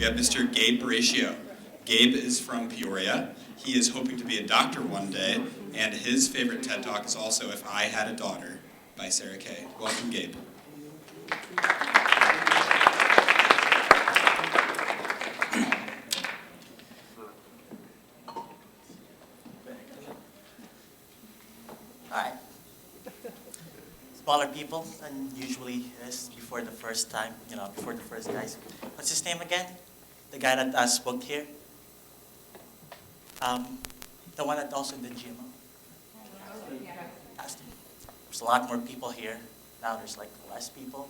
we have Mr. Gabe Beratio. Gabe is from Peoria. He is hoping to be a doctor one day, and his favorite TED Talk is also If I Had a Daughter by Sarah Kay. Welcome, Gabe. Alright. Smaller people than usually is before the first time, before the first guys. What's his name again? The guy that spoke here? The one that also did GMO? Aston. There's a lot more people here. Now there's like less people.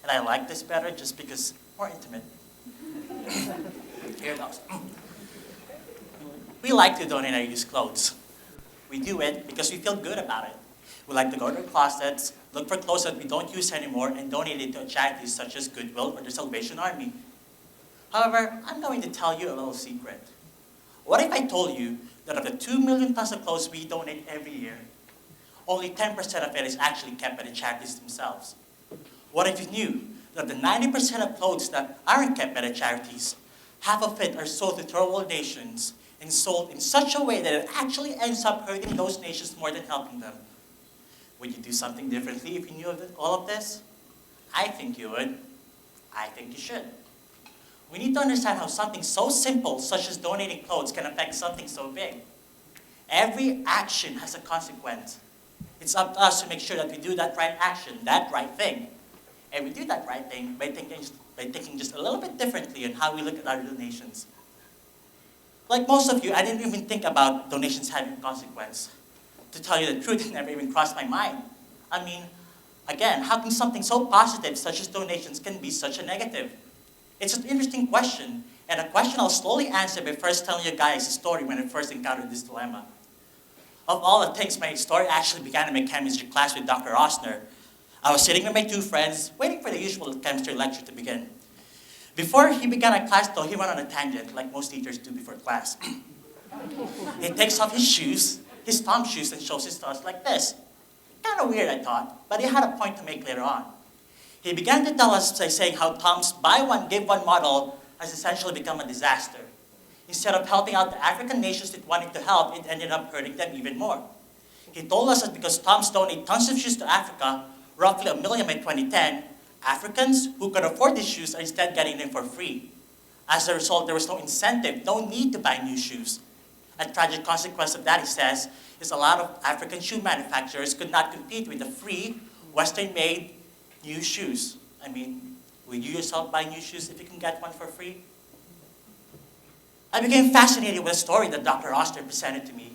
And I like this better just because more intimate. Here goes. We like to donate our used clothes. We do it because we feel good about it. We like to go to our closets, look for clothes that we don't use anymore, and donate it to charities such as Goodwill or the Salvation Army. However, I'm going to tell you a little secret. What if I told you that of the 2 million tons of clothes we donate every year, only 10% of it is actually kept by the charities themselves? What if you knew that the 90% of clothes that aren't kept by the charities, half of it are sold to third world nations and sold in such a way that it actually ends up hurting those nations more than helping them? Would you do something differently if you knew all of this? I think you would. I think you should. We need to understand how something so simple, such as donating clothes, can affect something so big. Every action has a consequence. It's up to us to make sure that we do that right action, that right thing. And we do that right thing by thinking just a little bit differently on how we look at our donations. Like most of you, I didn't even think about donations having a consequence. To tell you the truth, it never even crossed my mind. I mean, again, how can something so positive, such as donations, can be such a negative? It's an interesting question, and a question I'll slowly answer by first telling you guys a story when I first encountered this dilemma. Of all the things, my story actually began in my chemistry class with Dr. Osner. I was sitting with my two friends, waiting for the usual chemistry lecture to begin. Before he began our class, though, he went on a tangent, like most teachers do before class. He takes off his shoes, his Tom's shoes, and shows his toes like this. Kind of weird, I thought, but he had a point to make later on. He began to tell us by saying how Tom's buy one, give one model has essentially become a disaster. Instead of helping out the African nations it wanted to help, it ended up hurting them even more. He told us that because Tom's donate tons of shoes to Africa, roughly 1 million by 2010, Africans who could afford these shoes are instead getting them for free. As a result, there was no incentive, no need to buy new shoes. A tragic consequence of that, he says, is a lot of African shoe manufacturers could not compete with the free, Western-made new shoes. I mean, will you yourself buy new shoes if you can get one for free? I became fascinated with a story that Dr. Oster presented to me.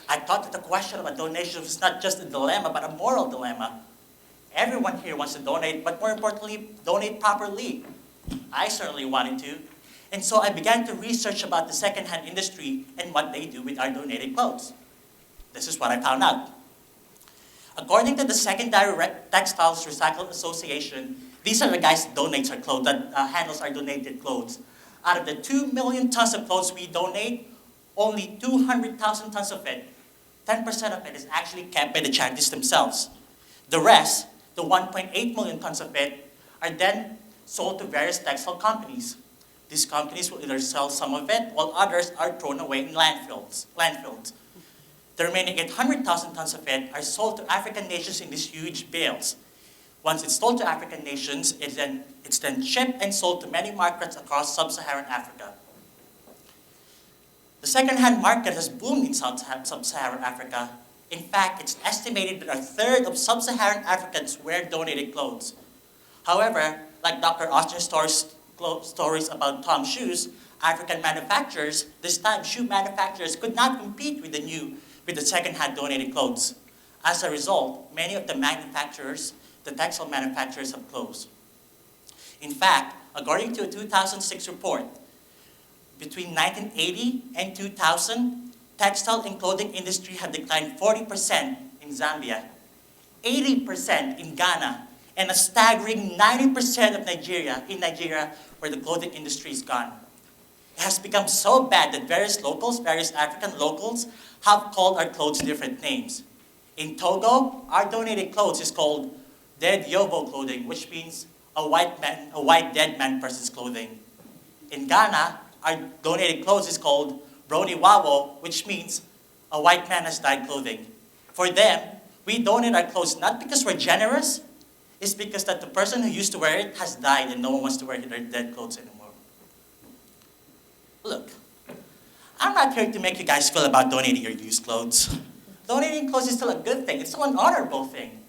I thought that the question of a donation was not just a dilemma, but a moral dilemma. Everyone here wants to donate, but more importantly, donate properly. I certainly wanted to. And so I began to research about the second-hand industry and what they do with our donated clothes. This is what I found out. According to the Secondary Textiles Recycle Association, these are the guys that donates our clothes, that handles our donated clothes. Out of the 2 million tons of clothes we donate, only 200,000 tons of it, 10% of it is actually kept by the charities themselves. The rest, the 1.8 million tons of it, are then sold to various textile companies. These companies will either sell some of it, while others are thrown away in landfills. The remaining 800,000 tons of it are sold to African nations in these huge bales. Once it's sold to African nations, it's then shipped and sold to many markets across sub-Saharan Africa. The second-hand market has boomed in sub-Saharan Africa. In fact, it's estimated that a third of sub-Saharan Africans wear donated clothes. However, like Dr. Austin's stories about Tom's shoes, African manufacturers, this time shoe manufacturers, could not compete with the second-hand donated clothes. As a result, many of the textile manufacturers have closed. In fact, according to a 2006 report, between 1980 and 2000, textile and clothing industry had declined 40% in Zambia, 80% in Ghana, and a staggering 90% of Nigeria, where the clothing industry is gone. It has become so bad that various African locals, have called our clothes different names. In Togo, our donated clothes is called Dead Yobo clothing, which means a white dead man person's clothing. In Ghana, our donated clothes is called Brody Wawo, which means a white man has dyed clothing. For them, we donate our clothes not because we're generous, it's because that the person who used to wear it has died and no one wants to wear their dead clothes anymore. Look, I'm not here to make you guys feel about donating your used clothes. Donating clothes is still a good thing. It's still an honorable thing.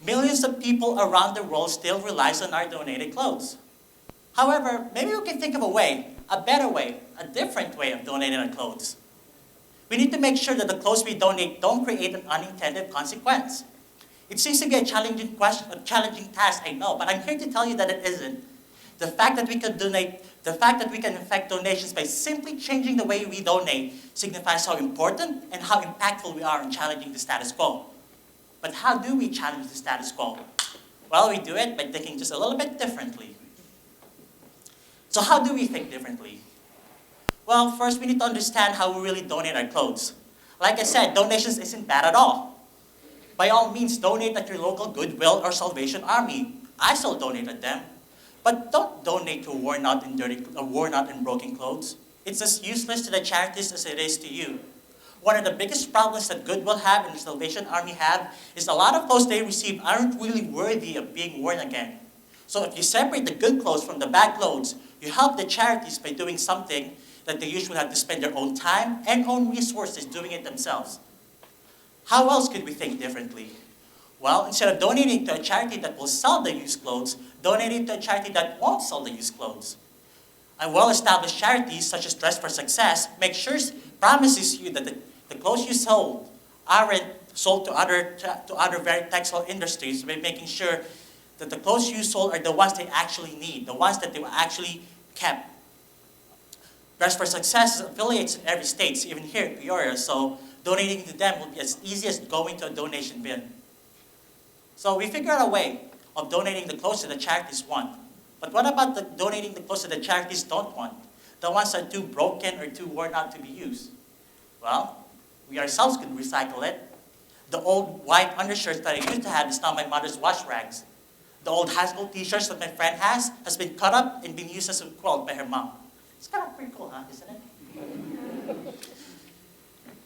Millions of people around the world still relies on our donated clothes. However, maybe we can think of a way, a better way, a different way of donating our clothes. We need to make sure that the clothes we donate don't create an unintended consequence. It seems to be a challenging task, I know, but I'm here to tell you that it isn't. The fact that we can affect donations by simply changing the way we donate signifies how important and how impactful we are in challenging the status quo. But how do we challenge the status quo? Well, we do it by thinking just a little bit differently. So how do we think differently? Well, first we need to understand how we really donate our clothes. Like I said, donations isn't bad at all. By all means, donate at your local Goodwill or Salvation Army. I still donate at them. But don't donate to worn out and broken clothes. It's as useless to the charities as it is to you. One of the biggest problems that Goodwill have and the Salvation Army have is a lot of clothes they receive aren't really worthy of being worn again. So if you separate the good clothes from the bad clothes, you help the charities by doing something that they usually have to spend their own time and own resources doing it themselves. How else could we think differently? Well, instead of donating to a charity that will sell the used clothes, donate it to a charity that won't sell the used clothes. And well-established charities such as Dress for Success promises you that the clothes you sold aren't sold to other very textile industries by making sure that the clothes you sold are the ones they actually need, the ones that they actually kept. Dress for Success affiliates in every state, even here in Peoria, so donating to them will be as easy as going to a donation bin. So we figured out a way of donating the clothes that the charities want. But what about donating the clothes that the charities don't want? The ones that are too broken or too worn out to be used? Well, we ourselves could recycle it. The old white undershirts that I used to have is now my mother's wash rags. The old high school t-shirts that my friend has been cut up and been used as a quilt by her mom. It's kind of pretty cool, huh? Isn't it?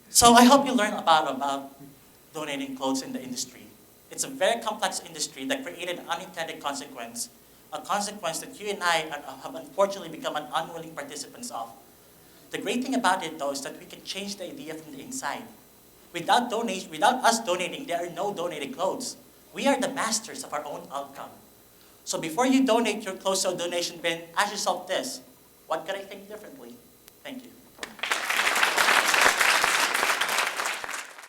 So I hope you learn about donating clothes in the industry. It's a very complex industry that created an unintended consequence, a consequence that you and I have unfortunately become an unwilling participants of. The great thing about it, though, is that we can change the idea from the inside. Without us donating, there are no donated clothes. We are the masters of our own outcome. So before you donate your clothes to a donation bin, ask yourself this: what could I think differently?